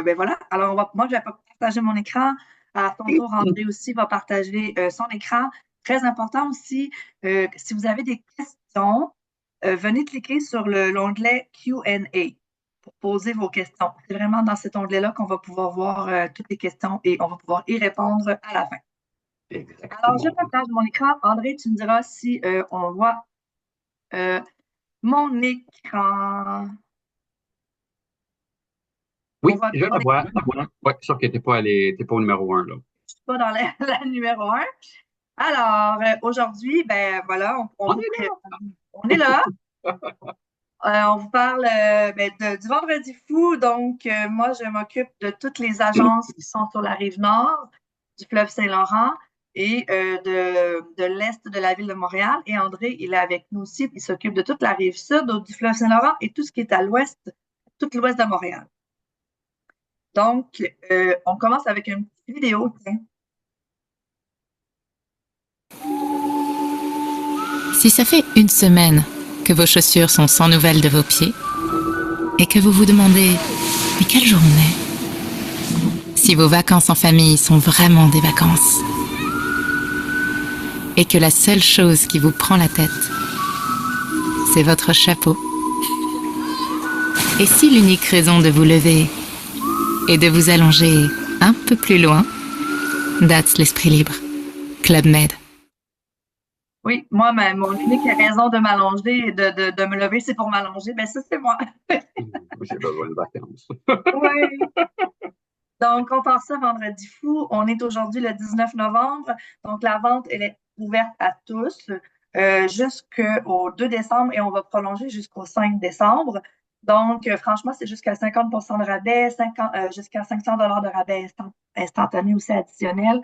Ben voilà. Alors, moi, je vais partager mon écran. À ton tour, André aussi va partager son écran. Très important aussi, si vous avez des questions, venez cliquer sur l'onglet Q&A pour poser vos questions. C'est vraiment dans cet onglet-là qu'on va pouvoir voir toutes les questions et on va pouvoir y répondre à la fin. Alors, je Exactement. partage mon écran. André, tu me diras si on voit euh, mon écran. On Oui, voit je mon la vois. écran. Ouais, sauf que t'es pas au numéro un, là. Je suis pas dans la, la numéro un. Alors, aujourd'hui, ben voilà, On est on est là. On vous parle ben, du Vendredi fou. Donc, moi, je m'occupe de toutes les là. agences qui sont sur la rive nord du fleuve Saint-Laurent et de l'est de la ville de Montréal. Et André, il est avec nous aussi. Il s'occupe de toute la rive sud du fleuve Saint-Laurent et tout ce qui est à l'ouest, tout l'ouest de Montréal. Donc, on commence avec une petite vidéo. Tiens. Si ça fait une semaine que vos chaussures sont sans nouvelles de vos pieds et que vous vous demandez mais quelle journée? Si vos vacances en famille sont vraiment des vacances et que la seule chose qui vous prend la tête, c'est votre chapeau. Et si l'unique raison de vous lever est de vous allonger un peu plus loin, that's l'esprit libre. Club Med. Oui, moi, mon unique raison de m'allonger et de me lever, c'est pour m'allonger. Ben, ça, c'est moi. J'ai besoin de vacances. Oui. Donc, on part ça vendredi fou. On est aujourd'hui le 19 novembre. Donc, la vente, elle est ouverte à tous jusqu'au 2 décembre et on va prolonger jusqu'au 5 décembre. Donc, franchement, c'est jusqu'à 50 de rabais, jusqu'à 500 de rabais instantané aussi additionnel.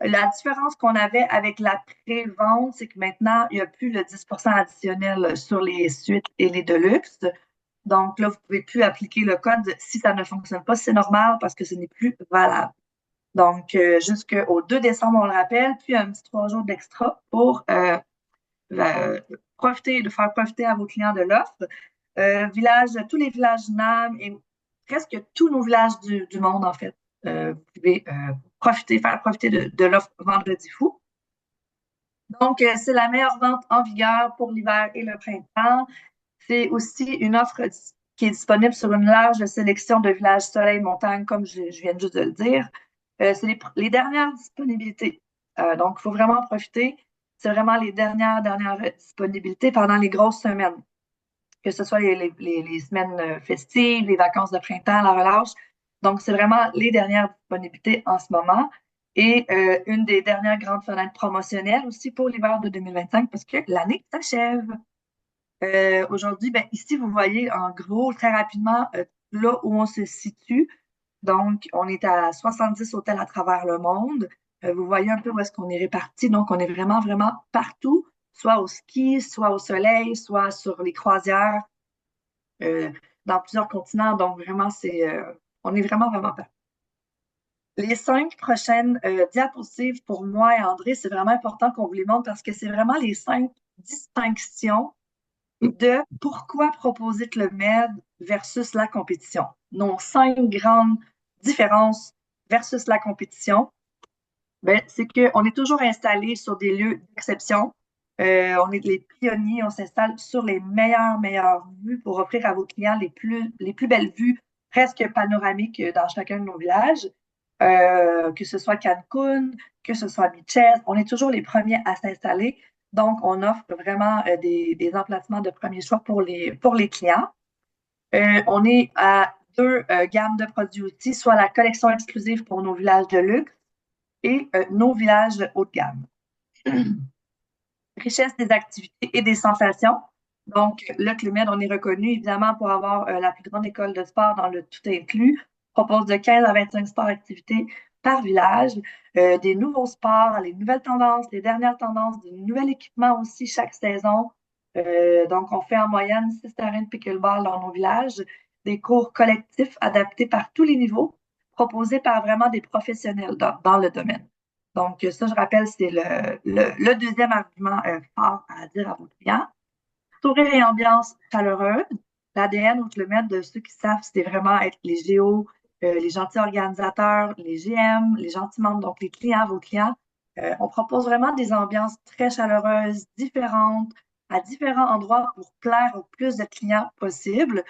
La différence qu'on avait avec la pré-vente, c'est que maintenant, il n'y a plus le 10 additionnel sur les suites et les deluxe. Donc là, vous ne pouvez plus appliquer le code si ça ne fonctionne pas. C'est normal parce que ce n'est plus valable. Donc, jusqu'au 2 décembre, on le rappelle, puis un petit 3 jours d'extra pour de faire profiter à vos clients de l'offre. Tous les villages NAM et presque tous nos villages du monde, en fait, vous pouvez faire profiter de l'offre Vendredi fou. Donc, c'est la meilleure vente en vigueur pour l'hiver et le printemps. C'est aussi une offre qui est disponible sur une large sélection de villages soleil-montagne, comme je viens juste de le dire. C'est les dernières disponibilités. Donc, il faut vraiment en profiter. C'est vraiment les dernières disponibilités pendant les grosses semaines, que ce soit les semaines festives, les vacances de printemps, la relâche. Donc, c'est vraiment les dernières disponibilités en ce moment. Et une des dernières grandes fenêtres promotionnelles aussi pour l'hiver de 2025 parce que l'année s'achève. Aujourd'hui, ben, ici, vous voyez en gros, très rapidement, là où on se situe. Donc, on est à 70 hôtels à travers le monde. Vous voyez un peu où est-ce qu'on est réparti. Donc, on est vraiment, vraiment partout, soit au ski, soit au soleil, soit sur les croisières, euh, dans plusieurs continents. Donc, vraiment, on est vraiment, vraiment partout. Les 5 prochaines diapositives pour moi et André, c'est vraiment important qu'on vous les montre parce que c'est vraiment les 5 distinctions de pourquoi proposer Club Med versus la compétition. Nos 5 grandes différences versus la compétition, ben, c'est qu'on est toujours installé sur des lieux d'exception. On est les pionniers, on s'installe sur les meilleures vues pour offrir à vos clients les plus belles vues presque panoramiques dans chacun de nos villages. Que ce soit Cancun, que ce soit Beaches, on est toujours les premiers à s'installer. Donc, on offre vraiment des emplacements de premier choix pour les clients. On est à 2 gammes de produits aussi, soit la collection exclusive pour nos villages de luxe et nos villages haut de gamme. Richesse des activités et des sensations. Donc, le Clumed, on est reconnu évidemment pour avoir la plus grande école de sport dans le tout inclus. Propose de 15 à 25 sports activités par village, des nouveaux sports, les nouvelles tendances, les dernières tendances, du nouvel équipement aussi chaque saison. Donc, on fait en moyenne 6 terrains de pickleball dans nos villages, des cours collectifs adaptés par tous les niveaux, proposés par vraiment des professionnels dans le domaine. Donc, ça, je rappelle, c'est le deuxième argument fort à dire à vos clients. Sourire et ambiance chaleureuse. L'ADN ou le mettre de ceux qui savent, c'est vraiment être les géos, les gentils organisateurs, les GM, les gentils membres, donc les clients, vos clients. On propose vraiment des ambiances très chaleureuses, différentes, à différents endroits pour plaire au plus de clients possible.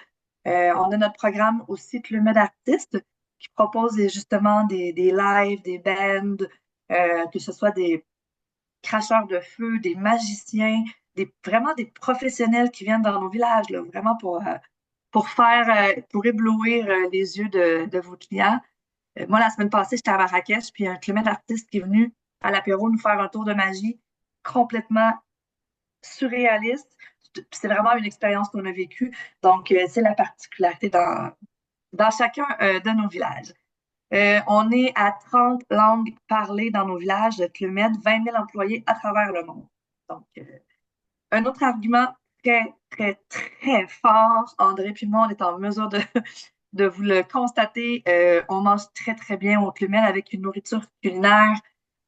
On a notre programme aussi Club Med Artistes qui propose justement des lives, des bands, que ce soit des cracheurs de feu, des magiciens, vraiment des professionnels qui viennent dans nos villages, là, vraiment pour éblouir les yeux de vos clients. Moi, la semaine passée, j'étais à Marrakech, puis un Club Med Artiste qui est venu à l'apéro nous faire un tour de magie complètement surréaliste. C'est vraiment une expérience qu'on a vécue. Donc, c'est la particularité dans chacun de nos villages. On est à 30 langues parlées dans nos villages de Club Med, 20 000 employés à travers le monde. Donc, un autre argument très, très, très fort, André puis moi, on est en mesure de vous le constater. On mange très, très bien au Club Med avec une nourriture culinaire,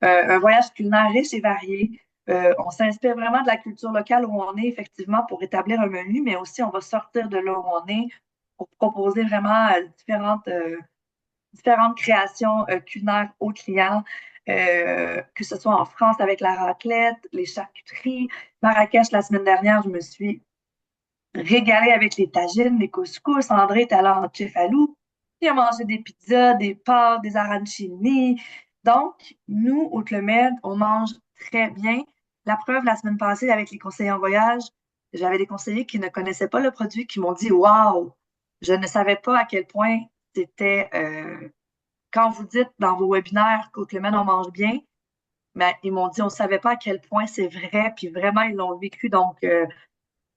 un voyage culinaire riche et varié. On s'inspire vraiment de la culture locale où on est, effectivement, pour établir un menu, mais aussi on va sortir de là où on est pour proposer vraiment différentes créations culinaires aux clients, que ce soit en France avec la raclette, les charcuteries. Marrakech, la semaine dernière, je me suis régalée avec les tagines, les couscous. André est allé en Cefalou. Il a mangé des pizzas, des pâtes, des arancini. Donc, nous, au Club Med, on mange très bien. La preuve, la semaine passée, avec les conseillers en voyage, j'avais des conseillers qui ne connaissaient pas le produit, qui m'ont dit, waouh, je ne savais pas à quel point c'était quand vous dites dans vos webinaires qu'au Clément, on mange bien, mais ils m'ont dit, on ne savait pas à quel point c'est vrai, puis vraiment, ils l'ont vécu. Donc,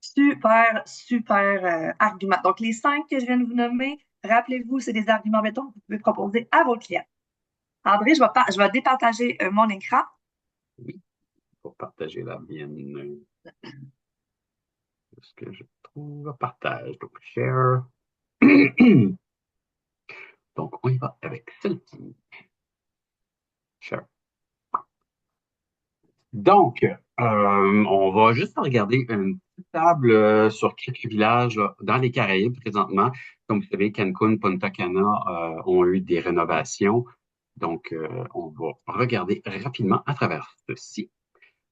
super, super argument. Donc, les 5 que je viens de vous nommer, rappelez-vous, c'est des arguments, mettons, que vous pouvez proposer à vos clients. André, je vais départager mon écran. Oui, pour partager la mienne. Ce que je trouve partage. Donc, share. Donc, on y va avec celle-ci. Share. Donc, on va juste regarder une petite table sur quelques villages dans les Caraïbes présentement. Comme vous savez, Cancun, Punta Cana ont eu des rénovations. Donc, on va regarder rapidement à travers ceci.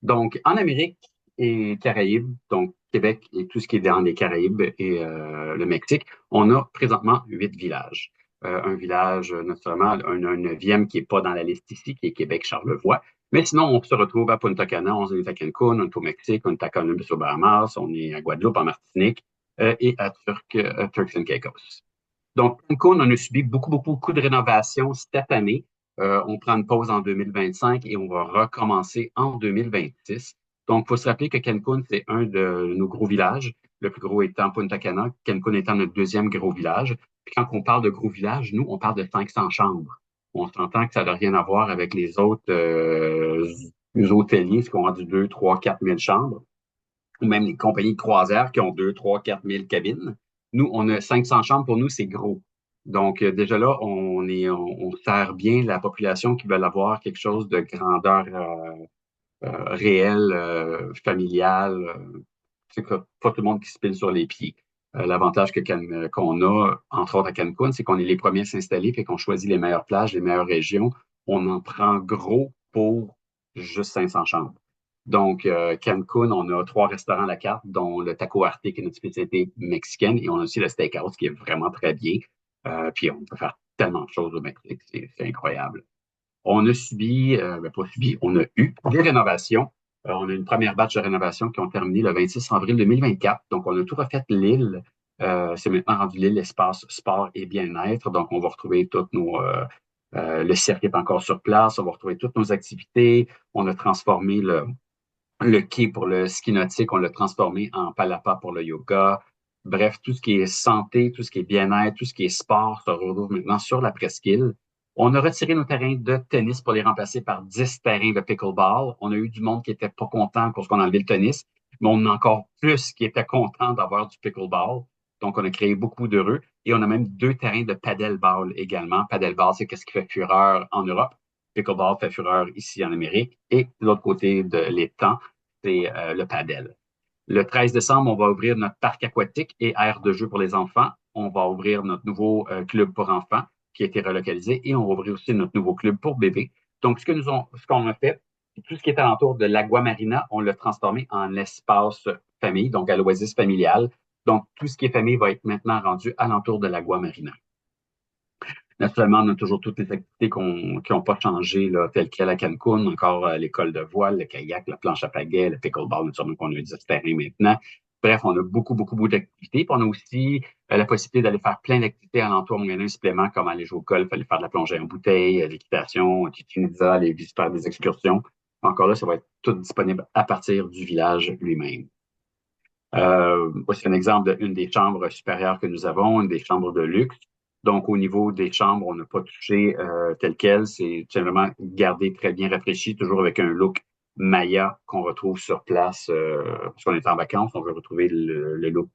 Donc, en Amérique et Caraïbes, donc Québec et tout ce qui est dans les Caraïbes et le Mexique, on a présentement 8 villages. Un village, naturellement, un neuvième qui est pas dans la liste ici, qui est Québec-Charlevoix. Mais sinon, on se retrouve à Punta Cana, on est à Cancun, on est au Mexique, on est à Columbus aux Bahamas, on est à Guadeloupe, en Martinique et à Turks and Caicos. Donc, Cancun, on a subi beaucoup, beaucoup, beaucoup de rénovations cette année. On prend une pause en 2025 et on va recommencer en 2026. Donc, il faut se rappeler que Cancun, c'est un de nos gros villages, le plus gros étant Punta Cana, Cancun étant notre deuxième gros village. Puis quand on parle de gros village, nous, on parle de 500 chambres. On s'entend que ça n'a rien à voir avec les hôteliers, qui ont rendu 2, 3, 4 000 chambres, ou même les compagnies de croisière qui ont 2, 3, 4 000 cabines. Nous, on a 500 chambres. Pour nous, c'est gros. Donc, déjà là, on sert bien la population qui veut avoir quelque chose de grandeur réelle, familiale. C'est que pas tout le monde qui se pile sur les pieds. L'avantage qu'on a, entre autres à Cancun, c'est qu'on est les premiers à s'installer et qu'on choisit les meilleures plages, les meilleures régions. On en prend gros pour juste 500 chambres. Donc, Cancun, on a 3 restaurants à la carte, dont le Taco Arte, qui est notre spécialité mexicaine, et on a aussi le Steakhouse, qui est vraiment très bien. Puis on peut faire tellement de choses au Mexique, c'est incroyable. On a pas subi, on a eu des rénovations. On a une première batch de rénovations qui ont terminé le 26 avril 2024. Donc, on a tout refait l'île. C'est maintenant rendu l'île espace sport et bien-être. Donc, on va retrouver toutes le cirque est encore sur place. On va retrouver toutes nos activités. On a transformé le quai pour le ski nautique, on l'a transformé en palapa pour le yoga. Bref, tout ce qui est santé, tout ce qui est bien-être, tout ce qui est sport se retrouve maintenant sur la presqu'île. On a retiré nos terrains de tennis pour les remplacer par 10 terrains de pickleball. On a eu du monde qui était pas content parce qu'on a enlevé le tennis, mais on a encore plus qui était content d'avoir du pickleball. Donc, on a créé beaucoup d'heureux. Et on a même 2 terrains de paddleball également. Paddleball, c'est ce qui fait fureur en Europe. Pickleball fait fureur ici en Amérique. Et de l'autre côté de l'étang, c'est le paddle. Le 13 décembre, on va ouvrir notre parc aquatique et aire de jeu pour les enfants. On va ouvrir notre nouveau club pour enfants. qui a été relocalisé et on va ouvrir aussi notre nouveau club pour bébés. Donc, ce qu'on a fait, tout ce qui est alentour de l'Agua Marina, on l'a transformé en espace famille, donc à l'oasis familial. Donc, tout ce qui est famille va être maintenant rendu alentour de l'Agua Marina. Naturellement, on a toujours toutes les activités qui n'ont pas changé, là, telles quelles à Cancun, encore l'école de voile, le kayak, la planche à pagaie, le pickleball, naturellement qu'on a 10 terrains maintenant. Bref, on a beaucoup, beaucoup, beaucoup d'activités. Puis on a aussi la possibilité d'aller faire plein d'activités alentour, moyennant un supplément, comme aller jouer au golf, aller faire de la plongée en bouteille, l'équitation, Chichen Itza, aller visiter des excursions. Encore là, ça va être tout disponible à partir du village lui-même. Voici un exemple d'une des chambres supérieures que nous avons, une des chambres de luxe. Donc, au niveau des chambres, on n'a pas touché tel quel. C'est vraiment gardé très bien rafraîchi, toujours avec un look Maya qu'on retrouve sur place. Parce qu'on est en vacances, on veut retrouver le look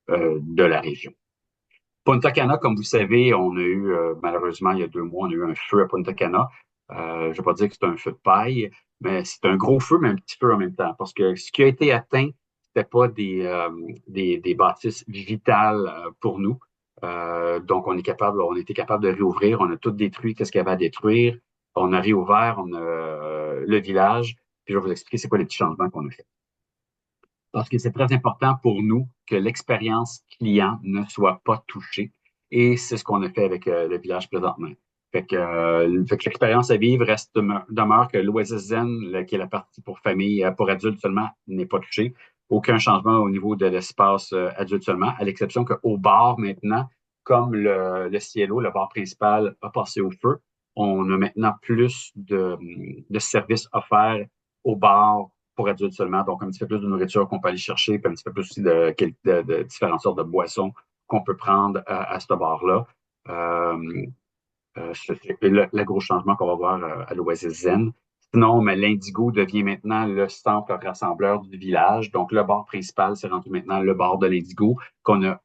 de la région. Punta Cana, comme vous savez, on a eu, malheureusement, il y a 2 mois, on a eu un feu à Punta Cana. Je ne vais pas dire que c'est un feu de paille, mais c'est un gros feu, mais un petit feu en même temps. Parce que ce qui a été atteint, c'était pas des bâtisses vitales pour nous. Donc, on était capable de réouvrir. On a tout détruit, qu'est-ce qu'il y avait à détruire. On a réouvert, on a le village. Puis je vais vous expliquer c'est quoi les petits changements qu'on a fait. Parce que c'est très important pour nous que l'expérience client ne soit pas touchée. Et c'est ce qu'on a fait avec le village présentement. Fait que l'expérience à vivre demeure que l'Oasis Zen, qui est la partie pour famille, pour adultes seulement, n'est pas touchée. Aucun changement au niveau de l'espace adulte seulement, à l'exception qu'au bar maintenant, comme le Cielo, le bar principal, a passé au feu, on a maintenant plus de services offerts au bar pour adultes seulement. Donc, un petit peu plus de nourriture qu'on peut aller chercher, puis un petit peu plus aussi de différentes sortes de boissons qu'on peut prendre à ce bar-là. C'est le gros changement qu'on va voir à l'Oasis Zen. Sinon, mais l'Indigo devient maintenant le centre rassembleur du village. Donc, le bar principal, c'est rendu maintenant le bar de l'Indigo qu'on a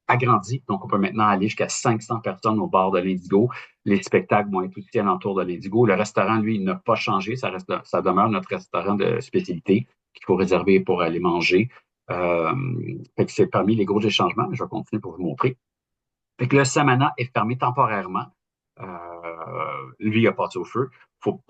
agrandi. Donc, on peut maintenant aller jusqu'à 500 personnes au bar de l'Indigo. Les spectacles vont être aussi alentour de l'Indigo. Le restaurant, lui, n'a pas changé. Ça demeure notre restaurant de spécialité qu'il faut réserver pour aller manger. Fait que c'est parmi les gros changements, mais je vais continuer pour vous montrer. Fait que le Samana est fermé temporairement. Lui, il a passé au feu. Faut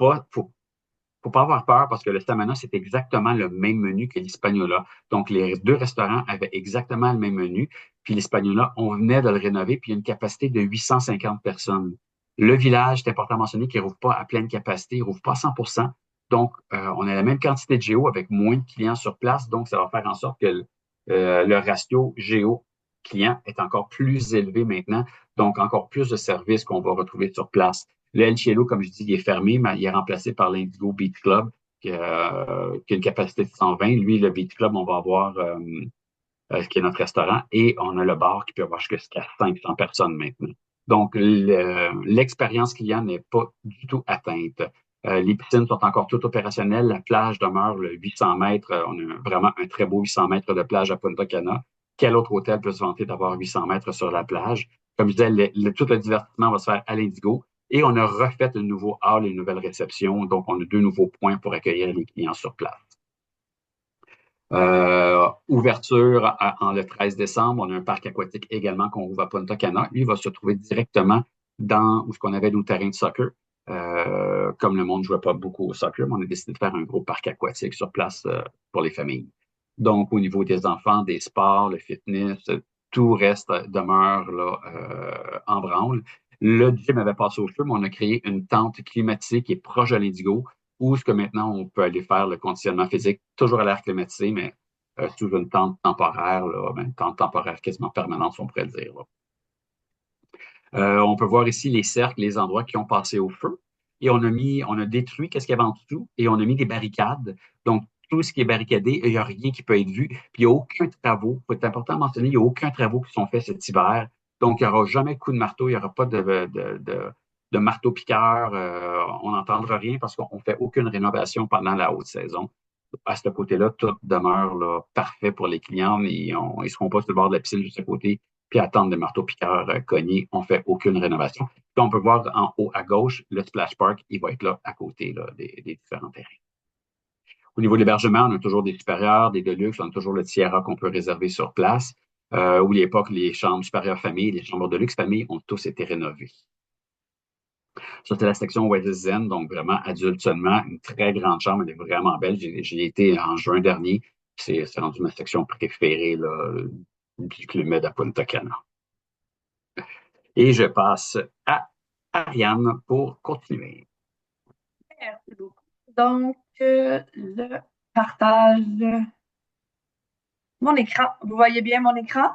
pas avoir peur parce que le Stamana, c'est exactement le même menu que l'Hispaniola. Donc, les 2 restaurants avaient exactement le même menu. Puis l'Hispaniola, on venait de le rénover, puis il y a une capacité de 850 personnes. Le village, c'est important à mentionner qu'il ne rouvre pas à pleine capacité, il ne rouvre pas à 100%. Donc, on a la même quantité de géo avec moins de clients sur place. Donc, ça va faire en sorte que le ratio géo-client est encore plus élevé maintenant. Donc, encore plus de services qu'on va retrouver sur place. Le El Cielo, comme je dis, il est fermé, mais il est remplacé par l'Indigo Beach Club, qui a une capacité de 120. Lui, le Beach Club, on va avoir, qui est notre restaurant, et on a le bar qui peut avoir jusqu'à 500 personnes maintenant. Donc, l'expérience client n'est pas du tout atteinte. Les piscines sont encore toutes opérationnelles. La plage demeure le 800 mètres. On a vraiment un très beau 800 mètres de plage à Punta Cana. Quel autre hôtel peut se vanter d'avoir 800 mètres sur la plage? Comme je disais, tout le divertissement va se faire à l'Indigo. Et on a refait un nouveau hall et une nouvelle réception. Donc, on a 2 nouveaux points pour accueillir les clients sur place. Ouverture le 13 décembre. On a un parc aquatique également qu'on ouvre à Punta Cana. Lui, il va se trouver directement dans où ce qu'on avait nos terrains de soccer. Comme le monde ne jouait pas beaucoup au soccer, on a décidé de faire un gros parc aquatique sur place pour les familles. Donc, au niveau des enfants, des sports, le fitness, tout demeure là, en branle. Le gym avait passé au feu, mais on a créé une tente climatisée qui est proche de l'Indigo, où ce que maintenant on peut aller faire le conditionnement physique, toujours à l'air climatisé, mais sous une tente temporaire, là, une tente temporaire quasiment permanente, on pourrait dire. On peut voir ici les cercles, les endroits qui ont passé au feu. Et on a détruit qu'est-ce qu'il y avait en dessous et on a mis des barricades. Donc, tout ce qui est barricadé, il n'y a rien qui peut être vu. Puis, il n'y a aucun travaux. C'est important de mentionner, il n'y a aucun travaux qui sont faits cet hiver. Donc, il n'y aura jamais de coup de marteau, il n'y aura pas de marteau-piqueur. On n'entendra rien parce qu'on ne fait aucune rénovation pendant la haute saison. À ce côté-là, tout demeure là, parfait pour les clients. Ils ne seront pas sur le bord de la piscine juste à côté puis attendre des marteaux-piqueurs cognés. On ne fait aucune rénovation. Puis on peut voir en haut à gauche, le Splash Park, il va être là à côté là, des différents terrains. Au niveau de l'hébergement, on a toujours des supérieurs, des deluxe, on a toujours le Tierra qu'on peut réserver sur place. où à l'époque, les chambres supérieures famille, les chambres de luxe famille ont tous été rénovées. Ça, c'est la section Wedding Zen, donc vraiment adulte seulement, une très grande chambre, elle est vraiment belle. J'y ai été en juin dernier, c'est rendu ma section préférée là, du Club Med à Punta Cana. Et je passe à Ariane pour continuer. Merci beaucoup. Donc, je partage mon écran. Vous voyez bien mon écran?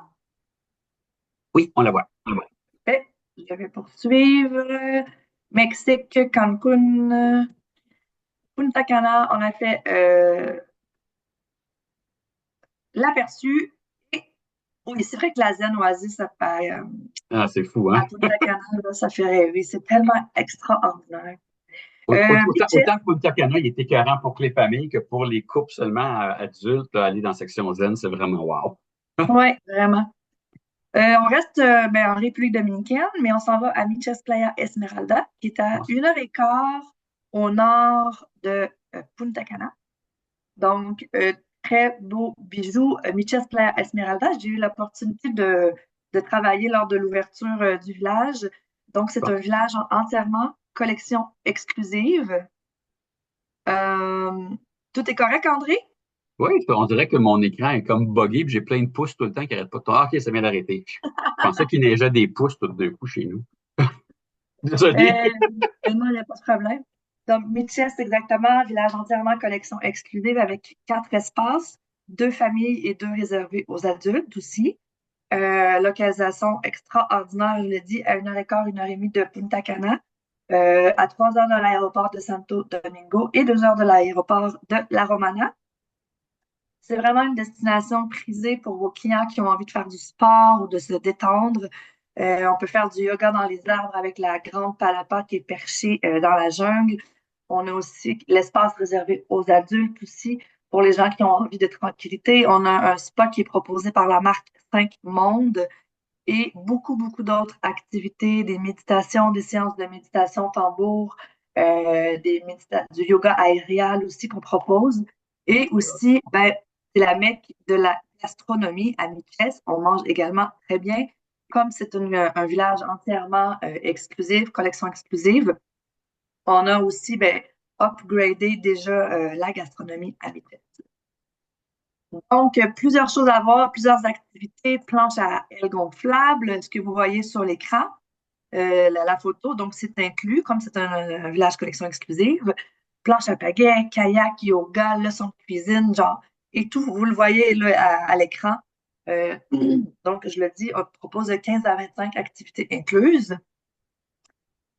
Oui, on la voit. Parfait. Je vais poursuivre. Mexique, Cancun, Punta Cana. On a fait l'aperçu. Et oui, c'est vrai que la Zen Oasis, ça fait, Ah, c'est fou, hein? à Punta Cana, là, ça fait rêver. C'est tellement extraordinaire. Beaches, Autant que Punta Cana, il est écœurant pour les familles que pour les couples seulement adultes, là, aller dans la section zen, c'est vraiment wow. oui, vraiment. On reste en République dominicaine, mais on s'en va à Miches Playa Esmeralda, qui est à 1 heure et quart au nord de Punta Cana. Donc, très beau bijou. Miches Playa Esmeralda, j'ai eu l'opportunité de travailler lors de l'ouverture du village. Donc, c'est Bon. un village entièrement collection exclusive. Euh, Tout est correct, André? Oui, on dirait que mon écran est comme buggé, puis j'ai plein de pouces tout le temps qui n'arrêtent pas de tourner. Ah, OK, ça vient d'arrêter. Je pensais qu'il neigeait des pouces tout d'un coup chez nous. Désolé. Non, il n'y a pas de problème. Donc, Mitchell, c'est exactement un village entièrement collection exclusive avec 4 espaces, 2 familles et 2 réservés aux adultes aussi. Localisation extraordinaire, je l'ai dit, à 1 heure et quart, 1 heure et demie de Punta Cana, à 3 heures de l'aéroport de Santo Domingo et 2 heures de l'aéroport de La Romana. C'est vraiment une destination prisée pour vos clients qui ont envie de faire du sport ou de se détendre. On peut faire du yoga dans les arbres avec la grande palapa qui est perchée dans la jungle. On a aussi l'espace réservé aux adultes aussi, pour les gens qui ont envie de tranquillité. On a un spa qui est proposé par la marque 5 Monde et beaucoup, beaucoup d'autres activités, des méditations, des séances de méditation tambour, du yoga aérien aussi qu'on propose. Et aussi, c'est la mecque de la gastronomie à Miches. On mange également très bien. Comme c'est un village entièrement exclusif, collection exclusive, on a aussi upgradé déjà la gastronomie à Miches. Donc, plusieurs choses à voir, plusieurs activités, planche à aile gonflable, ce que vous voyez sur l'écran, la photo, donc c'est inclus, comme c'est un village collection exclusive, planche à pagaie, kayak, yoga, leçon de cuisine, genre, et tout, vous le voyez là, à l'écran. Euh, donc, je le dis, on propose de 15 à 25 activités incluses.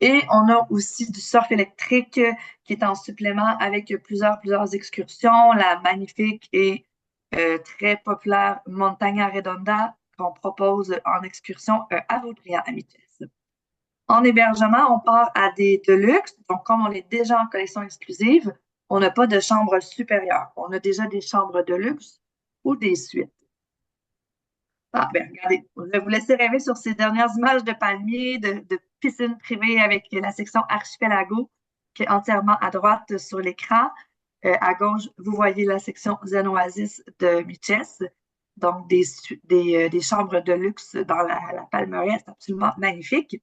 Et on a aussi du surf électrique qui est en supplément avec plusieurs excursions. La magnifique et très populaire Montaña Redonda qu'on propose en excursion à Vaudreuil à Miches. En hébergement, on part à des deluxe. Donc, comme on est déjà en collection exclusive, on n'a pas de chambre supérieure. On a déjà des chambres de luxe ou des suites. Ah, regardez, je vais vous laisser rêver sur ces dernières images de palmiers, de piscine privée avec la section Archipelago qui est entièrement à droite sur l'écran. À gauche, vous voyez la section Zen Oasis de Miches. Donc, des chambres de luxe dans la Palmeraie, c'est absolument magnifique.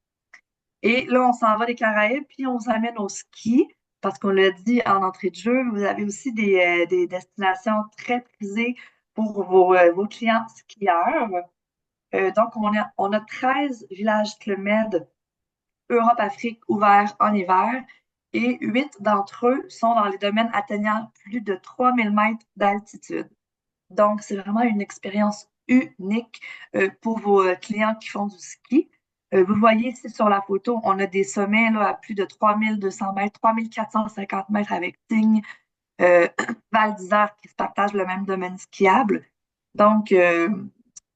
Et là, on s'en va des Caraïbes, puis on s'amène au ski, parce qu'on l'a dit en entrée de jeu, vous avez aussi des destinations très prisées pour vos clients skieurs. Donc, on a 13 villages Club Med Europe-Afrique ouverts en hiver et 8 d'entre eux sont dans les domaines atteignant plus de 3000 mètres d'altitude. Donc, c'est vraiment une expérience unique pour vos clients qui font du ski. Vous voyez ici sur la photo, on a des sommets là, à plus de 3200 mètres, 3450 mètres avec Tignes, Val d'Isère qui se partagent le même domaine skiable. Donc,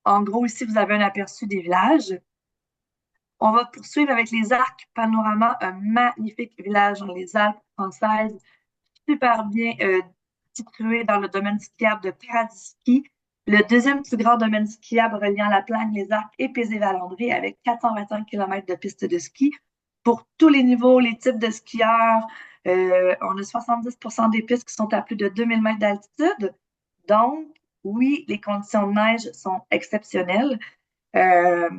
en gros, ici, vous avez un aperçu des villages. On va poursuivre avec les Arcs Panorama, un magnifique village dans les Alpes françaises, super bien situé dans le domaine skiable de Paradis-Ski, le deuxième plus grand domaine skiable reliant La Plagne, les Arcs et Pézé-Valandry avec 425 km de pistes de ski pour tous les niveaux, les types de skieurs. On a 70% des pistes qui sont à plus de 2000 mètres d'altitude. Donc, Oui, les conditions de neige sont exceptionnelles. Euh,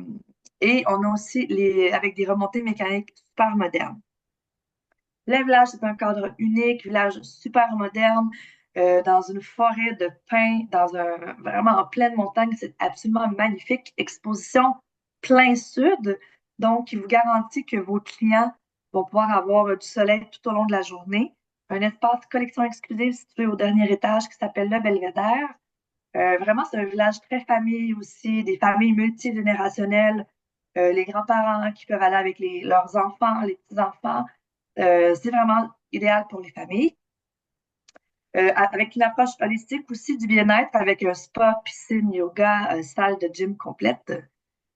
et on a aussi avec des remontées mécaniques super modernes. Le village, c'est un cadre unique, village super moderne, dans une forêt de pins, vraiment en pleine montagne. C'est absolument magnifique. Exposition plein sud, donc qui vous garantit que vos clients vont pouvoir avoir du soleil tout au long de la journée. Un espace collection exclusive situé au dernier étage qui s'appelle le Belvédère. Vraiment, c'est un village très famille aussi, des familles multigénérationnelles, les grands-parents qui peuvent aller avec leurs enfants, les petits-enfants. C'est vraiment idéal pour les familles. Avec une approche holistique aussi du bien-être, avec un spa, piscine, yoga, salle de gym complète,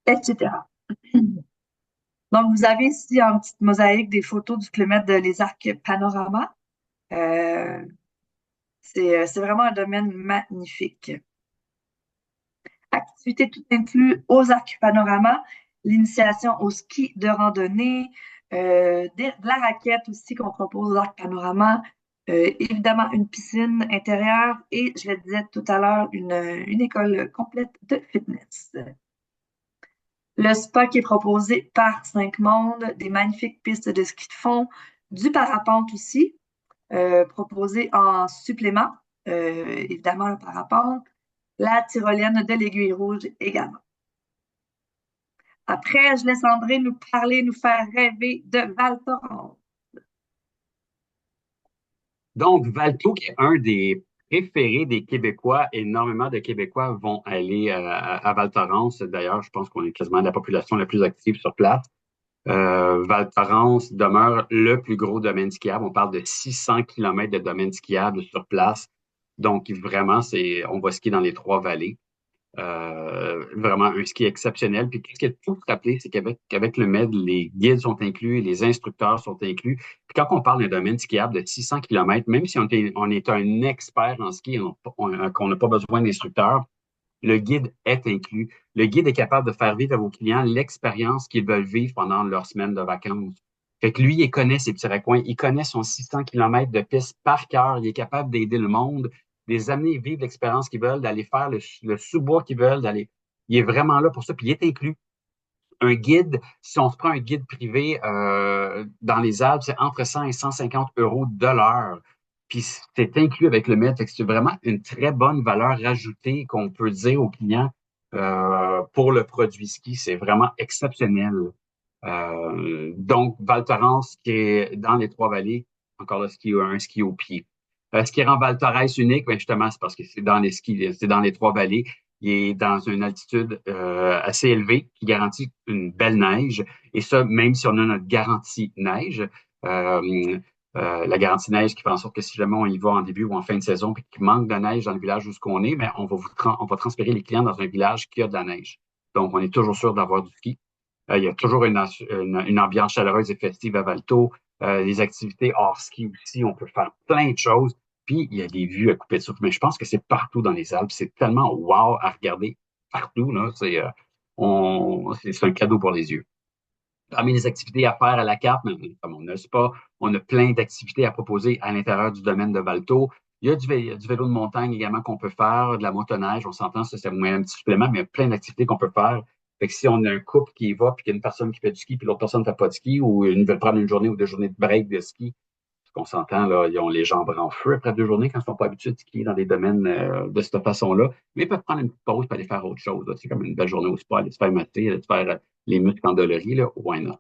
etc. Donc, vous avez ici en petite mosaïque des photos du kilomètre de Les Arcs Panorama. Euh, c'est vraiment un domaine magnifique. Activités tout inclus aux Arcs Panorama, l'initiation au ski de randonnée, de la raquette aussi qu'on propose aux Arcs Panorama, évidemment une piscine intérieure et, je le disais tout à l'heure, une école complète de fitness. Le spa qui est proposé par Cinq Mondes, des magnifiques pistes de ski de fond, du parapente aussi, proposé en supplément, évidemment le parapente, la tyrolienne de l'Aiguille Rouge également. Après, je laisse André nous parler, nous faire rêver de Val Thorens. Donc, Valto, qui est un des préférés des Québécois, énormément de Québécois vont aller à Val Thorens. D'ailleurs, je pense qu'on est quasiment la population la plus active sur place. Val Thorens demeure le plus gros domaine skiable. On parle de 600 kilomètres de domaine skiable sur place. Donc, vraiment, on va skier dans les trois vallées. Vraiment un ski exceptionnel. Puis, ce qui est tout rappelé, c'est qu'avec le MED, les guides sont inclus, les instructeurs sont inclus. Puis, quand on parle d'un domaine skiable de 600 kilomètres, même si on est un expert en ski, qu'on n'a pas besoin d'instructeur, le guide est inclus. Le guide est capable de faire vivre à vos clients l'expérience qu'ils veulent vivre pendant leur semaine de vacances. Fait que lui, il connaît ses petits raccoins, il connaît son 600 kilomètres de piste par cœur, il est capable d'aider le monde, de les amener vivre l'expérience qu'ils veulent, d'aller faire le sous-bois qu'ils veulent, d'aller. Il est vraiment là pour ça, puis il est inclus. Un guide, si on se prend un guide privé dans les Alpes, c'est entre 100 et 150 euros de l'heure. Puis c'est inclus avec le maître. Fait que c'est vraiment une très bonne valeur ajoutée qu'on peut dire aux clients pour le produit ski. C'est vraiment exceptionnel. Donc, Val Thorens, qui est dans les Trois-Vallées, encore là, un ski au pied. Ce qui rend Val Thorens unique, ben justement, c'est parce que c'est dans les Trois-Vallées. Il est dans une altitude assez élevée qui garantit une belle neige. Et ça, même si on a notre garantie neige, la garantie neige qui fait en sorte que si jamais on y va en début ou en fin de saison et qu'il manque de neige dans le village où on est, mais on va transférer les clients dans un village qui a de la neige. Donc, on est toujours sûr d'avoir du ski. Il y a toujours une ambiance chaleureuse et festive à Valto. Les activités hors ski aussi, on peut faire plein de choses. Puis, il y a des vues à couper de souffle. Mais je pense que c'est partout dans les Alpes. C'est tellement wow à regarder partout, là. C'est un cadeau pour les yeux. Parmi les activités à faire à la carte, comme on a le spa, on a plein d'activités à proposer à l'intérieur du domaine de Valto. Il y a du vélo de montagne également qu'on peut faire, de la motoneige, on s'entend, ça c'est un petit supplément, mais il y a plein d'activités qu'on peut faire. Fait que si on a un couple qui y va, puis qu'il y a une personne qui fait du ski, puis l'autre personne ne fait pas de ski, ou ils veulent prendre une journée ou deux journées de break de ski, parce qu'on s'entend, là, ils ont les jambes en feu après deux journées quand ils ne sont pas habitués de skier dans des domaines de cette façon-là. Mais ils peuvent prendre une petite pause pour aller faire autre chose. C'est comme une belle journée au spa, aller se faire mater, aller se faire les muscles endoloris, là, why not?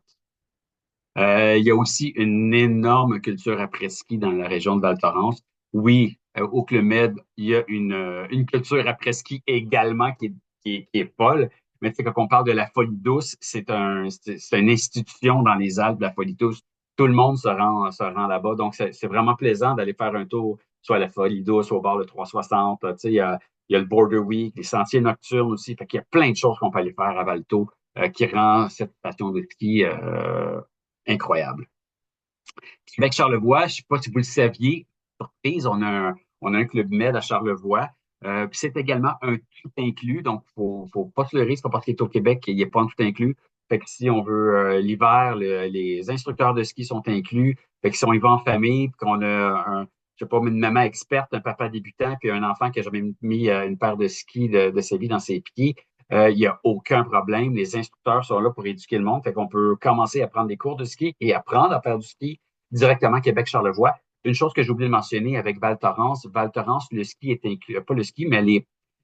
Il y a aussi une énorme culture après-ski dans la région de Val Thorens. Oui, au Club Med, il y a une culture après-ski également qui est folle. Mais tu sais, quand on parle de la Folie Douce, c'est une institution dans les Alpes, la Folie Douce. Tout le monde se rend là-bas. Donc, c'est vraiment plaisant d'aller faire un tour, soit à la Folie Douce, au bord de 360. Tu sais, il y a le Border Week, les sentiers nocturnes aussi. Fait qu'il y a plein de choses qu'on peut aller faire à Valto qui rend cette passion de ski incroyable. Québec Charlevoix, je ne sais pas si vous le saviez, surprise, on a un club med à Charlevoix. Puis c'est également un tout inclus, donc faut pas se leurrer, c'est pas parce qu'il est au Québec qu'il n'y a pas un tout inclus. Fait que si on veut l'hiver, les instructeurs de ski sont inclus. Fait que si on y va en famille, puis qu'on a je sais pas, une maman experte, un papa débutant, puis un enfant qui a jamais mis une paire de skis de sa vie dans ses pieds, il n'y a aucun problème. Les instructeurs sont là pour éduquer le monde. Fait qu'on peut commencer à prendre des cours de ski et apprendre à faire du ski directement à Québec-Charlevoix. Une chose que j'ai oublié de mentionner avec Val Thorens, le ski est inclus, pas le ski, mais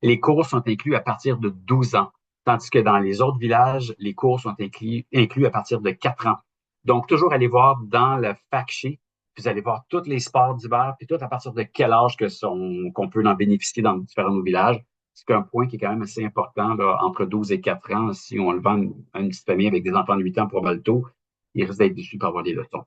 les cours sont inclus à partir de 12 ans. Tandis que dans les autres villages, les cours sont inclus à partir de 4 ans. Donc, toujours aller voir dans le fact sheet, vous allez voir tous les sports d'hiver, puis tout à partir de quel âge qu'on peut en bénéficier dans différents villages. C'est un point qui est quand même assez important, là, entre 12 et 4 ans. Si on le vend à une petite famille avec des enfants de 8 ans pour Balto, il risque d'être déçu pour avoir des leçons.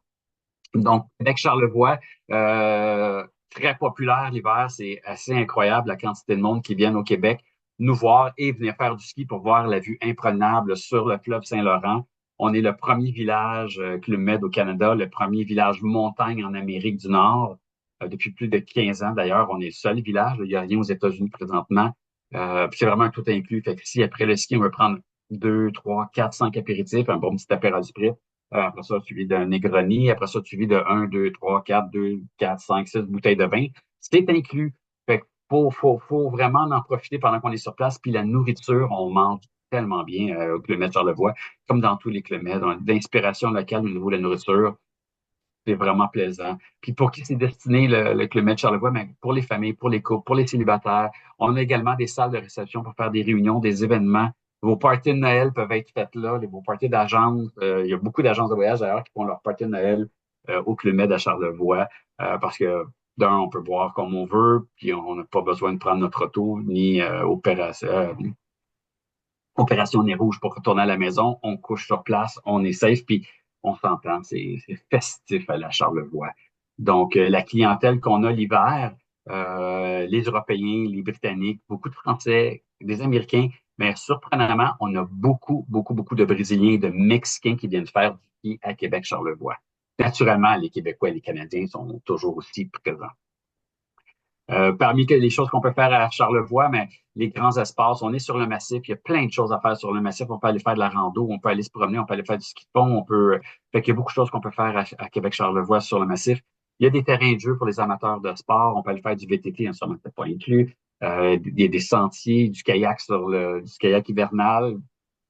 Donc, avec Charlevoix, très populaire l'hiver, c'est assez incroyable la quantité de monde qui viennent au Québec nous voir et venir faire du ski pour voir la vue imprenable sur le fleuve Saint-Laurent. On est le premier village Club Med au Canada, le premier village montagne en Amérique du Nord. Depuis plus de 15 ans, d'ailleurs, on est le seul village. Il n'y a rien aux États-Unis présentement. Puis c'est vraiment un tout inclus. Fait que si après le ski, on veut prendre 2, 3, 4, 5 apéritifs, un bon petit apéro du prix, après ça, suivi d'un Negroni. Après ça, suivi de 1, 2, 3, 4, 2, 4, 5, 6 bouteilles de vin. C'est inclus. Fait que faut vraiment en profiter pendant qu'on est sur place. Puis la nourriture, on mange tellement bien au Club Med Charlevoix, comme dans tous les Clubs Med. On a d'inspiration locale au niveau de la nourriture. C'est vraiment plaisant. Puis pour qui c'est destiné le Club Med Charlevoix? Mais pour les familles, pour les couples, pour les célibataires. On a également des salles de réception pour faire des réunions, des événements. Vos parties de Noël peuvent être faites là, vos parties d'agence. Il y a beaucoup d'agences de voyage d'ailleurs qui font leur party de Noël au Club Med à Charlevoix parce que d'un, on peut boire comme on veut, puis on n'a pas besoin de prendre notre auto ni opération nez rouge pour retourner à la maison. On couche sur place, on est safe, puis on s'entend. C'est festif à la Charlevoix. Donc, la clientèle qu'on a l'hiver, les Européens, les Britanniques, beaucoup de Français, des Américains, mais surprenamment, on a beaucoup de Brésiliens et de Mexicains qui viennent faire du ski à Québec-Charlevoix. Naturellement, les Québécois et les Canadiens sont toujours aussi présents. Parmi les choses qu'on peut faire à Charlevoix, mais les grands espaces, on est sur le massif, il y a plein de choses à faire sur le massif. On peut aller faire de la rando, on peut aller se promener, on peut aller faire du ski de fond, fait qu'il y a beaucoup de choses qu'on peut faire à Québec-Charlevoix sur le massif. Il y a des terrains de jeu pour les amateurs de sport, on peut aller faire du VTT, sûrement peut-être pas inclus. Il y a des sentiers, du kayak du kayak hivernal,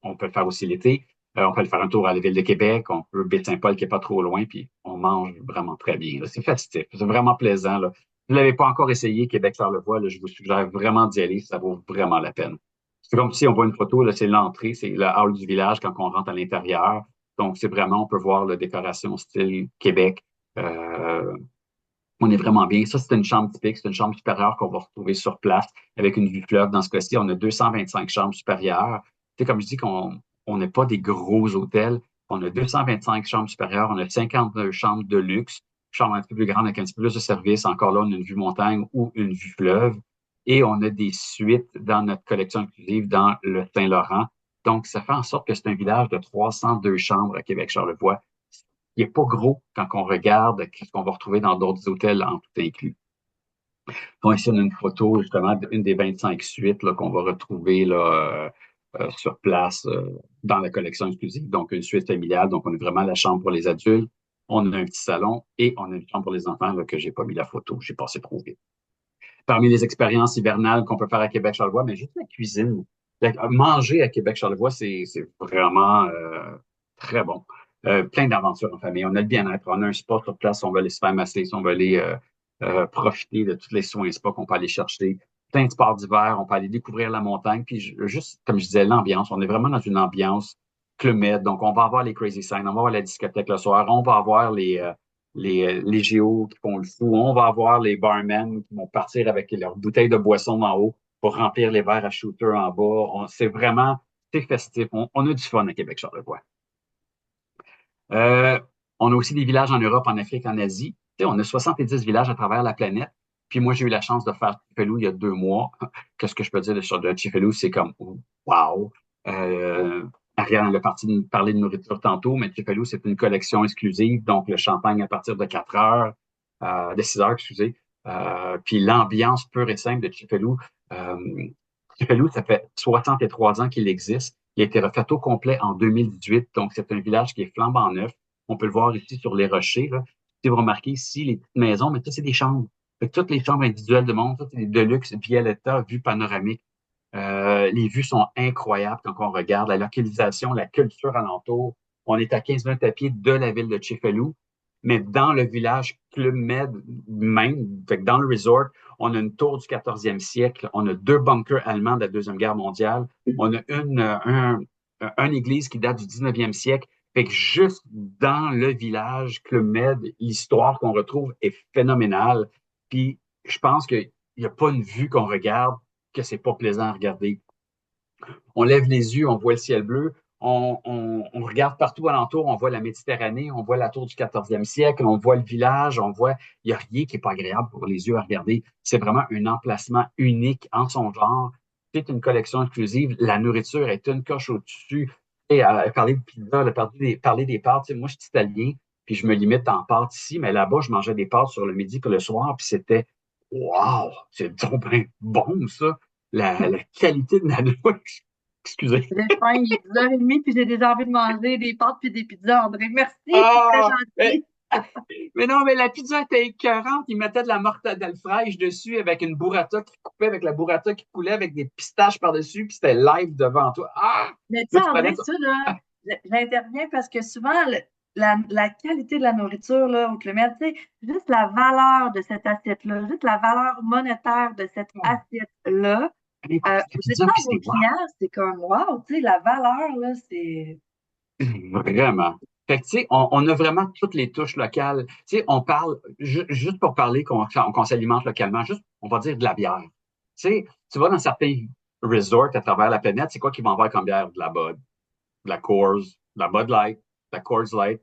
on peut le faire aussi l'été. On peut aller faire un tour à la ville de Québec, on peut Baie-Saint-Paul qui est pas trop loin, puis on mange vraiment très bien. C'est festif, c'est vraiment plaisant, là. Si vous l'avez pas encore essayé, Québec-Charlevoix, je vous suggère vraiment d'y aller. Ça vaut vraiment la peine. C'est comme si on voit une photo, là, c'est l'entrée, c'est le hall du village quand on rentre à l'intérieur. Donc, c'est vraiment, on peut voir la décoration style Québec. On est vraiment bien. Ça, c'est une chambre typique. C'est une chambre supérieure qu'on va retrouver sur place avec une vue fleuve. Dans ce cas-ci, on a 225 chambres supérieures. Tu sais, comme je dis on n'est pas des gros hôtels. On a 225 chambres supérieures. On a 52 chambres de luxe, chambre un petit peu plus grande avec un petit peu plus de service. Encore là, on a une vue montagne ou une vue fleuve. Et on a des suites dans notre collection exclusive dans le Saint-Laurent. Donc, ça fait en sorte que c'est un village de 302 chambres à Québec-Charlevoix. Il n'est pas gros quand on regarde ce qu'on va retrouver dans d'autres hôtels en tout inclus. Donc, ici, on a une photo justement d'une des 25 suites qu'on va retrouver là, sur place dans la collection exclusive. Donc, une suite familiale. Donc, on a vraiment la chambre pour les adultes. On a un petit salon et on a une chambre pour les enfants là, que j'ai pas mis la photo. J'ai passé trop vite. Parmi les expériences hivernales qu'on peut faire à Québec-Charlevoix, mais juste la cuisine. Manger à Québec-Charlevoix, c'est vraiment très bon. Plein d'aventures en famille. On a le bien-être, on a un spa sur place, on va aller se faire masser, on va aller profiter de tous les soins spa qu'on peut aller chercher. Plein de sports d'hiver, on peut aller découvrir la montagne. Puis juste, comme je disais, l'ambiance. On est vraiment dans une ambiance Club Med. Donc, on va avoir les Crazy Signs, on va avoir la discothèque le soir, on va avoir les géos qui font le fou, on va avoir les barmen qui vont partir avec leurs bouteilles de boisson en haut pour remplir les verres à shooter en bas. C'est festif. On a du fun à Québec-Charlevoix. On a aussi des villages en Europe, en Afrique, en Asie. Tu sais, on a 70 villages à travers la planète. Puis moi, j'ai eu la chance de faire Tchefelou il y a 2 mois. Qu'est-ce que je peux dire de Tchefelou? C'est comme wow! Ariane a parlé de nourriture tantôt, mais Tchefelou, c'est une collection exclusive. Donc, le champagne à partir de 4 heures, de 6 heures, excusez. Puis l'ambiance pure et simple de Tchefelou. Tchefelou, ça fait 63 ans qu'il existe. Il a été refait au complet en 2018. Donc, c'est un village qui est flambant neuf. On peut le voir ici sur les rochers, là. Si vous remarquez ici, les petites maisons, mais ça, c'est des chambres. Fait que toutes les chambres individuelles de monde, toutes les Deluxe, Violetta, vue panoramique. Les vues sont incroyables quand on regarde la localisation, la culture alentour. On est à 15 minutes à pied de la ville de Cefalù, mais dans le village Club Med même, fait que dans le resort, on a une tour du 14e siècle, on a 2 bunkers allemands de la Deuxième Guerre mondiale, on a une église qui date du 19e siècle. Fait que juste dans le village Club Med, l'histoire qu'on retrouve est phénoménale. Puis je pense qu'il n'y a pas une vue qu'on regarde que c'est pas plaisant à regarder. On lève les yeux, on voit le ciel bleu, on regarde partout alentour, on voit la Méditerranée, on voit la tour du 14e siècle, on voit le village, on voit, il n'y a rien qui n'est pas agréable pour les yeux à regarder. C'est vraiment un emplacement unique en son genre. C'est une collection exclusive. La nourriture est une coche au-dessus. Et parler de pizza, parler des pâtes. Tu sais, moi, je suis italien, puis je me limite en pâtes ici, mais là-bas, je mangeais des pâtes sur le midi puis le soir, puis c'était wow, c'est donc bien bon, ça. La qualité de la noix. Excusez. J'ai faim, il est 10h30, puis j'ai déjà envie de manger des pâtes puis des pizzas, André. Merci, c'est très Ah! gentil. Mais non, mais la pizza était écœurante. Ils mettaient de la mortadelle fraîche dessus avec une burrata qui coupait, avec la burrata qui coulait, avec des pistaches par-dessus, puis c'était live devant toi. Ah! Mais tu Là, sais, tu prenais André, ça. ça, là, j'interviens parce que souvent, la qualité de la nourriture, là, au Clément, tu sais, juste la valeur de cette assiette-là, juste la valeur monétaire de cette assiette-là, Écoute, la vous êtes pizza, pas puis vos c'est wow. clients, c'est comme, wow, tu sais, la valeur, là, c'est. Vraiment. Fait que, tu sais, on a vraiment toutes les touches locales. Tu sais, on parle, juste pour parler qu'on s'alimente localement, juste, on va dire de la bière. Tu sais, tu vas dans certains resorts à travers la planète, c'est quoi qu'ils vont avoir comme bière? De la Bud, de la Coors, de la Bud Light, de la Coors Light.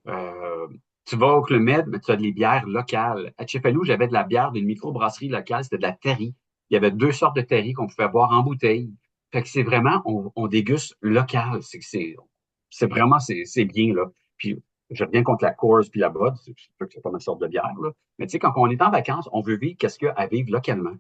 Euh, Tu vas au Club Med, mais tu as des bières locales. À Cefalù, j'avais de la bière d'une microbrasserie locale, c'était de la terry. Il y avait 2 sortes de terry qu'on pouvait boire en bouteille. Fait que c'est vraiment, on déguste local. C'est vraiment, c'est bien, là. Puis, j'ai rien contre la Coors puis la Bud, c'est sûr que c'est pas ma sorte de bière, là. Mais tu sais, quand on est en vacances, on veut vivre qu'est-ce qu'il y a à vivre localement.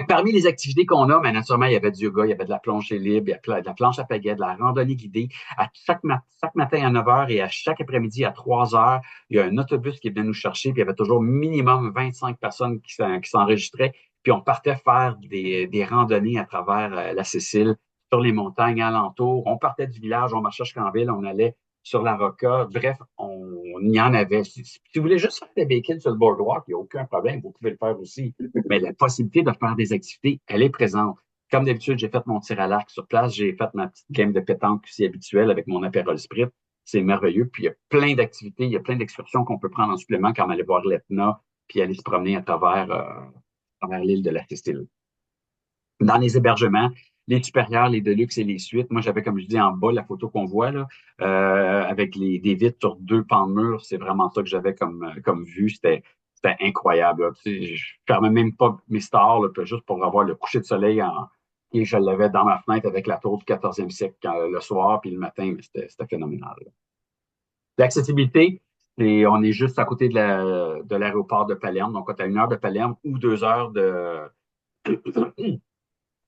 Parmi les activités qu'on a, mais naturellement, il y avait du yoga, il y avait de la plongée libre, il y avait de la planche à pagaie, de la randonnée guidée. À chaque matin à 9 heures et à chaque après-midi à 3 heures, il y a un autobus qui venait nous chercher, puis il y avait toujours minimum 25 personnes qui s'enregistraient. Puis on partait faire des randonnées à travers la Sicile, sur les montagnes alentours. On partait du village, on marchait jusqu'en ville, on allait sur la Rocca. Bref, on y en avait. Si vous voulez juste faire des bacon sur le boardwalk, il n'y a aucun problème, vous pouvez le faire aussi. Mais la possibilité de faire des activités, elle est présente. Comme d'habitude, j'ai fait mon tir à l'arc sur place, j'ai fait ma petite game de pétanque aussi habituelle avec mon Aperol Spritz. C'est merveilleux. Puis il y a plein d'activités, il y a plein d'excursions qu'on peut prendre en supplément, comme aller voir l'Etna, puis aller se promener à travers l'île de la Sicile. Dans les hébergements, les supérieurs, les deluxe et les suites. Moi, j'avais, comme je dis, en bas la photo qu'on voit là, avec des vitres sur 2 pans de mur. C'est vraiment ça que j'avais comme vue. C'était incroyable, là. Tu sais, je fermais même pas mes stars là, juste pour avoir le coucher de soleil et je l'avais dans ma fenêtre avec la tour du 14e siècle le soir puis le matin, mais c'était phénoménal, là. L'accessibilité, on est juste à côté de l'aéroport de Palerme, donc on est à 1 heure de Palerme ou 2 heures de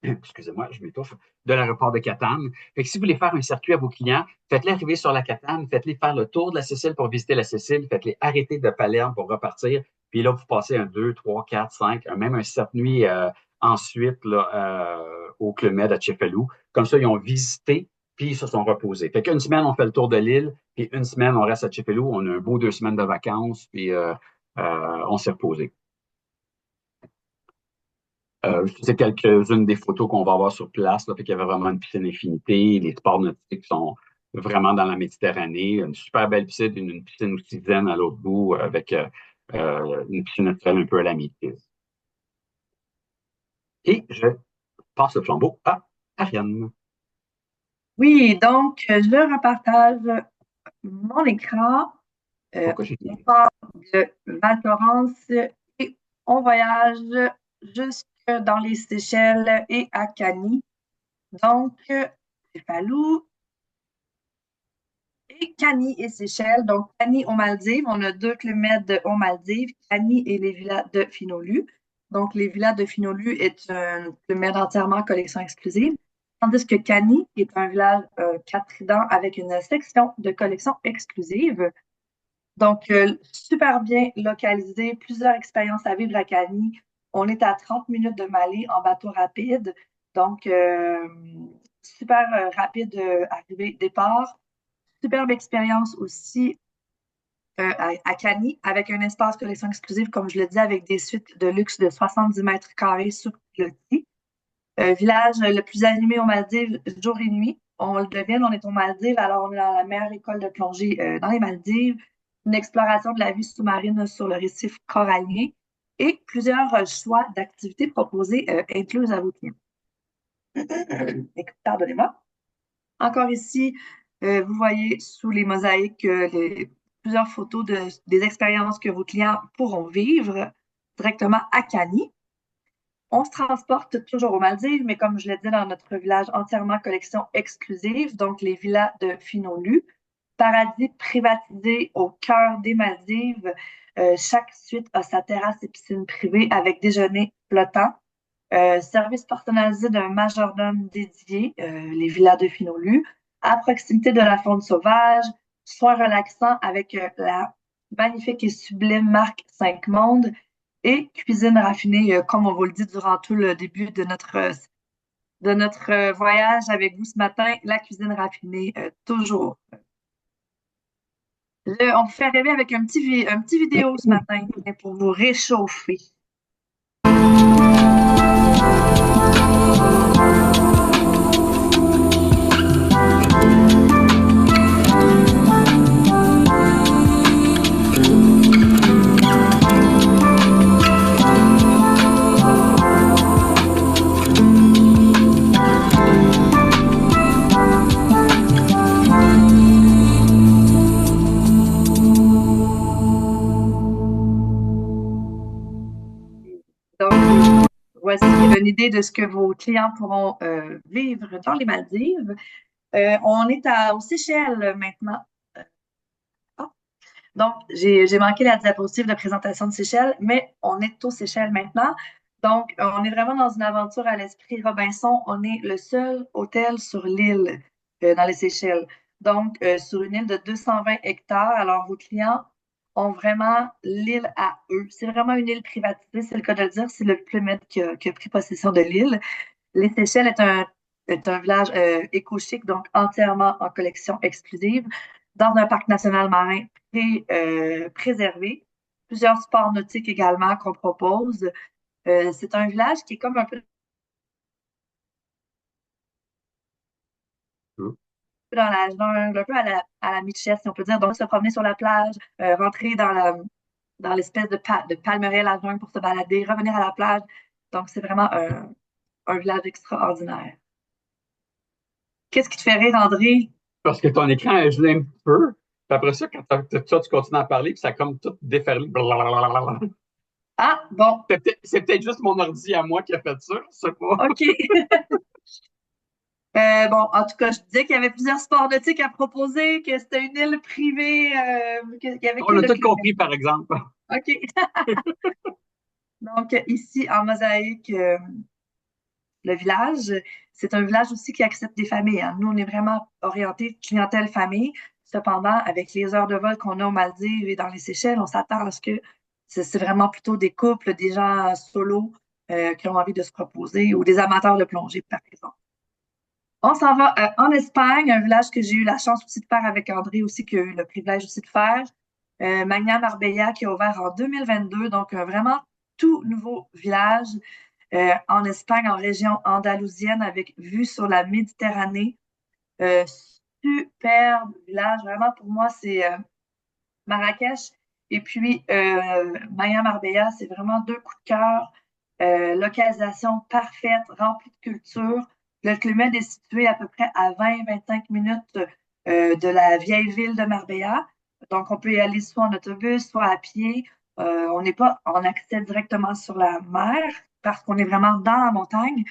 excusez-moi, je m'étouffe, de l'aéroport de Catane. Fait que si vous voulez faire un circuit à vos clients, faites-les arriver sur la Catane, faites-les faire le tour de la Sicile pour visiter la Sicile, faites-les arrêter de Palerme pour repartir. Puis là, vous passez un 2, 3, 4, 5, même un 7 nuits ensuite là, au Club Med à Cefalù. Comme ça, ils ont visité, puis ils se sont reposés. Fait qu'une semaine, on fait le tour de l'île, puis une semaine, on reste à Cefalù. On a un beau 2 semaines de vacances, puis on s'est reposé. C'est quelques-unes des photos qu'on va avoir sur place. Là, fait qu'il y avait vraiment une piscine infinité. Les sports nautiques sont vraiment dans la Méditerranée. Une super belle piscine, une piscine aussi zen à l'autre bout avec une piscine naturelle un peu à la médise. Et je passe le flambeau à Ariane. Oui, donc, je repartage mon écran. Pourquoi j'ai dit? On part de Val Thorens et on voyage jusque dans les Seychelles et à Cani. Donc, Cefalù et Cani et Seychelles. Donc, Cani aux Maldives, on a 2 kilomètres aux Maldives, Cani et les villas de Finolu. Donc, les villas de Finolu est un kilomètre entièrement collection exclusive, tandis que Cani est un village 4 tridents avec une section de collection exclusive. Donc, super bien localisé, plusieurs expériences à vivre à Cagny. On est à 30 minutes de Malé en bateau rapide. Donc, super rapide arrivée-départ. Superbe expérience aussi à Cagny avec un espace collection exclusive, comme je le dis, avec des suites de luxe de 70 mètres carrés sur pilotis. Village le plus animé aux Maldives jour et nuit. On le devine, on est aux Maldives, alors on est dans la meilleure école de plongée dans les Maldives. Une exploration de la vie sous-marine sur le récif corallien et plusieurs choix d'activités proposées incluses à vos clients. Pardonnez-moi. Encore ici, vous voyez sous les mosaïques plusieurs photos des expériences que vos clients pourront vivre directement à Cagny. On se transporte toujours aux Maldives, mais comme je l'ai dit, dans notre village entièrement collection exclusive, donc les villas de Finolu, paradis privatisé au cœur des Maldives. Chaque suite a sa terrasse et piscine privée avec déjeuner flottant. Service personnalisé d'un majordome dédié, les villas de Finolu, à proximité de la faune sauvage, soins relaxants avec la magnifique et sublime marque 5 Mondes et cuisine raffinée, comme on vous le dit durant tout le début de notre voyage avec vous ce matin, la cuisine raffinée, toujours. On vous fait rêver avec un petit vidéo ce matin pour vous réchauffer. Donc, voici une idée de ce que vos clients pourront vivre dans les Maldives. On est aux Seychelles maintenant. Ah. Donc, j'ai manqué la diapositive de présentation de Seychelles, mais on est aux Seychelles maintenant. Donc, on est vraiment dans une aventure à l'esprit Robinson. On est le seul hôtel sur l'île dans les Seychelles. Donc, sur une île de 220 hectares. Alors, vos clients ont vraiment l'île à eux. C'est vraiment une île privatisée, c'est le cas de le dire. C'est le Plumet qui a pris possession de l'île. Les Seychelles est un village éco-chic, donc entièrement en collection exclusive, dans un parc national marin préservé. Plusieurs sports nautiques également qu'on propose. C'est un village qui est comme un peu dans la jungle, un peu à la Mitchell, si on peut dire. Donc, se promener sur la plage, rentrer dans l'espèce de palmeraie à la jungle pour se balader, revenir à la plage. Donc, c'est vraiment un village extraordinaire. Qu'est-ce qui te fait rire, André? Parce que ton écran est gelé un petit peu. Puis après ça, quand tu continues à parler, puis ça a comme tout déferlé. Blablabla. Ah, bon. C'est peut-être juste mon ordi à moi qui a fait ça, je sais pas. OK. Bon, en tout cas, je disais qu'il y avait plusieurs sports nautiques à proposer, que c'était une île privée, qu'il y avait que On a le tout club. compris, par exemple. OK. Donc, ici, en mosaïque, le village, c'est un village aussi qui accepte des familles, hein. Nous, on est vraiment orienté clientèle famille. Cependant, avec les heures de vol qu'on a aux Maldives et dans les Seychelles, on s'attend à ce que c'est vraiment plutôt des couples, des gens solos qui ont envie de se proposer ou des amateurs de plongée, par exemple. On s'en va en Espagne, un village que j'ai eu la chance aussi de faire avec André aussi, qui a eu le privilège aussi de faire. Magna Marbella qui a ouvert en 2022, donc vraiment tout nouveau village en Espagne, en région andalousienne, avec vue sur la Méditerranée. Euh, Superbe village, vraiment pour moi, c'est Marrakech. Et puis, Maya Marbella, c'est vraiment deux coups de cœur. Localisation parfaite, remplie de culture. Le Clumed est situé à peu près à 20-25 minutes de la vieille ville de Marbella. Donc, on peut y aller soit en autobus, soit à pied. On n'est pas en accès directement sur la mer parce qu'on est vraiment dans la montagne,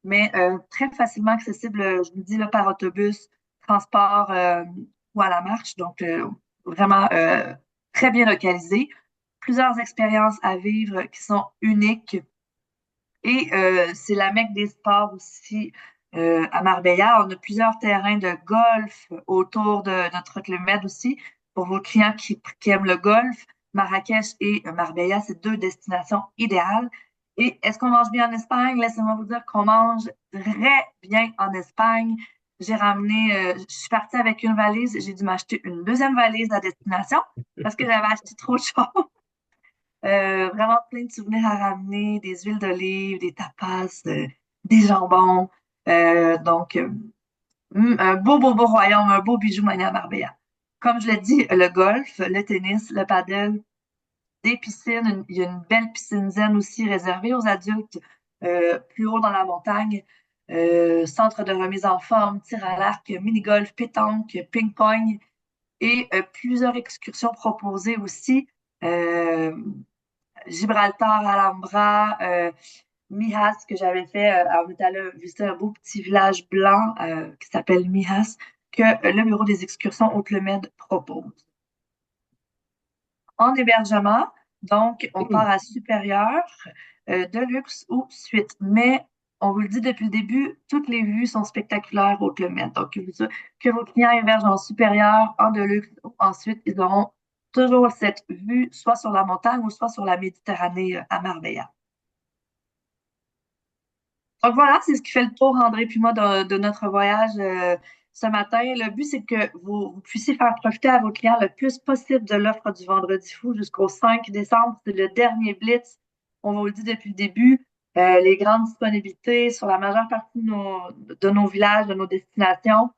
mais très facilement accessible, je vous dis, là, par autobus, transport ou à la marche. Donc, vraiment très bien localisé. Plusieurs expériences à vivre qui sont uniques. Et c'est la mecque des sports aussi à Marbella. On a plusieurs terrains de golf autour de notre Club Med aussi. pour vos clients qui aiment le golf, Marrakech et Marbella, c'est deux destinations idéales. Et est-ce qu'on mange bien en Espagne? Laissez-moi vous dire qu'on mange très bien en Espagne. J'ai ramené, je suis partie avec une valise, j'ai dû m'acheter une deuxième valise à destination parce que j'avais acheté trop de choses. Vraiment plein de souvenirs à ramener, des huiles d'olive, des tapas, des jambons. Un beau, beau, beau royaume, un beau bijou manière Marbella. Comme je l'ai dit, le golf, le tennis, le paddle, des piscines. Il y a une belle piscine zen aussi réservée aux adultes, plus haut dans la montagne. Centre de remise en forme, tir à l'arc, mini-golf, pétanque, ping-pong et plusieurs excursions proposées aussi. Euh, Gibraltar, Alhambra, Mijas que j'avais fait. On est allé visiter un beau petit village blanc qui s'appelle Mijas que le bureau des excursions Haute-le-Med propose. En hébergement, donc, on part à supérieur, de luxe ou suite. Mais on vous le dit depuis le début, toutes les vues sont spectaculaires au Club Med. Donc, que vos clients hébergent en supérieur, en de luxe ou ensuite, ils auront toujours cette vue, soit sur la montagne ou soit sur la Méditerranée à Marbella. Donc voilà, c'est ce qui fait le tour, André puis moi, de notre voyage ce matin. Le but, c'est que vous puissiez faire profiter à vos clients le plus possible de l'offre du Vendredi fou jusqu'au 5 décembre. C'est le dernier Blitz. On vous le dit depuis le début. Les grandes disponibilités sur la majeure partie de nos villages, de nos destinations.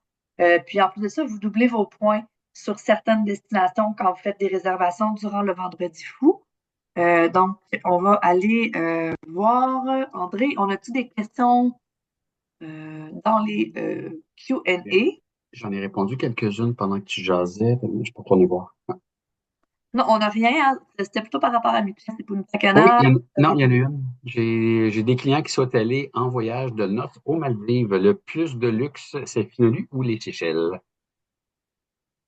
Puis en plus de ça, vous doublez vos points sur certaines destinations quand vous faites des réservations durant le Vendredi fou. Donc, on va aller voir. André, on a-tu des questions dans les Q&A? J'en ai répondu quelques-unes pendant que tu jasais. Je peux retourner voir. Non, on n'a rien. Hein. C'était plutôt par rapport à mes clients. C'est pour une Oui, Cana. non, il y en a une. J'ai des clients qui souhaitent aller en voyage de noces aux Maldives. Le plus de luxe, c'est Finolu ou les Seychelles?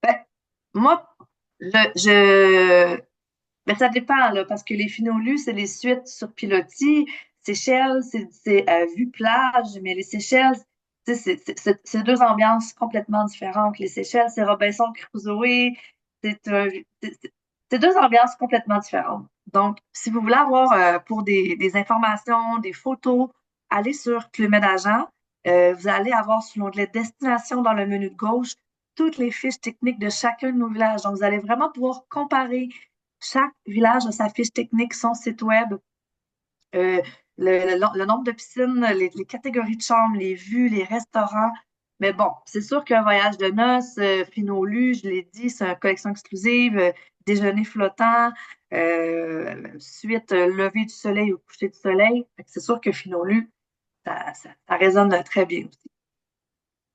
Ben, moi, je, ben, ça dépend, là, parce que les Finolus, c'est les suites sur pilotis. Seychelles, c'est vue plage, mais les Seychelles, tu sais, c'est deux ambiances complètement différentes. Les Seychelles, c'est Robinson Crusoe. C'est un- c'est- c'est deux ambiances complètement différentes. Donc, si vous voulez avoir pour des informations, des photos, allez sur Club Med Agent. Vous allez avoir sur l'onglet Destination dans le menu de gauche toutes les fiches techniques de chacun de nos villages. Donc, vous allez vraiment pouvoir comparer chaque village a sa fiche technique, son site web, euh, le nombre de piscines, les catégories de chambres, les vues, les restaurants. Mais bon, c'est sûr qu'un voyage de noces, Finolu, je l'ai dit, c'est une collection exclusive, déjeuner flottant, suite lever du soleil ou coucher du soleil. Fait que c'est sûr que Finolu, ça résonne très bien aussi.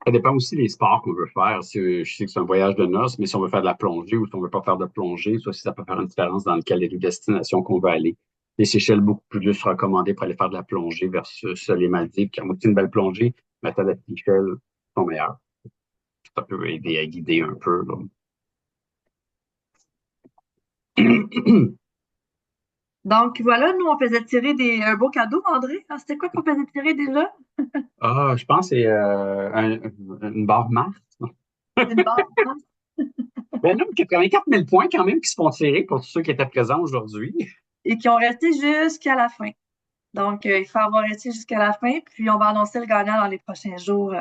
Ça dépend aussi des sports qu'on veut faire. Si, je sais que c'est un voyage de noces, mais si on veut faire de la plongée ou si on veut pas faire de plongée, soit si ça peut faire une différence dans lequel les deux destinations qu'on veut aller. Les Seychelles, beaucoup plus recommandées pour aller faire de la plongée versus les Maldives, qui ont aussi une belle plongée, mais les Seychelles sont meilleures. Ça peut aider à guider un peu, là. Donc voilà, nous, on faisait tirer un beau cadeau, André. Ah, c'était quoi qu'on faisait tirer déjà? Ah, je pense que c'est une barre Mars. Une barre. Ben non, 84 000 points quand même qui se font tirer pour tous ceux qui étaient présents aujourd'hui. Et qui ont resté jusqu'à la fin. Donc, il faut avoir resté jusqu'à la fin, puis on va annoncer le gagnant dans les prochains jours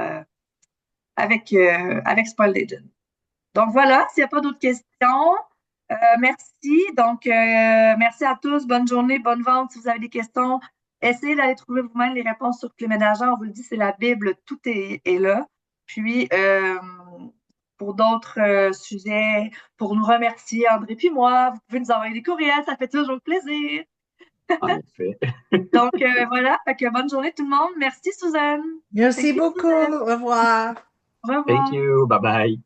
avec Spoil Legend. Donc voilà, s'il n'y a pas d'autres questions, merci. Donc, merci à tous. Bonne journée, bonne vente. Si vous avez des questions, essayez d'aller trouver vous-même les réponses sur Clé Ménagère. On vous le dit, c'est la Bible, tout est là. Puis, pour d'autres sujets, pour nous remercier, André puis moi, vous pouvez nous envoyer des courriels, ça fait toujours plaisir. En effet. Donc, voilà. Fait que bonne journée tout le monde. Merci, Suzanne. Merci Thank you, beaucoup. Suzanne. Au revoir. Au Thank revoir. you. Bye bye.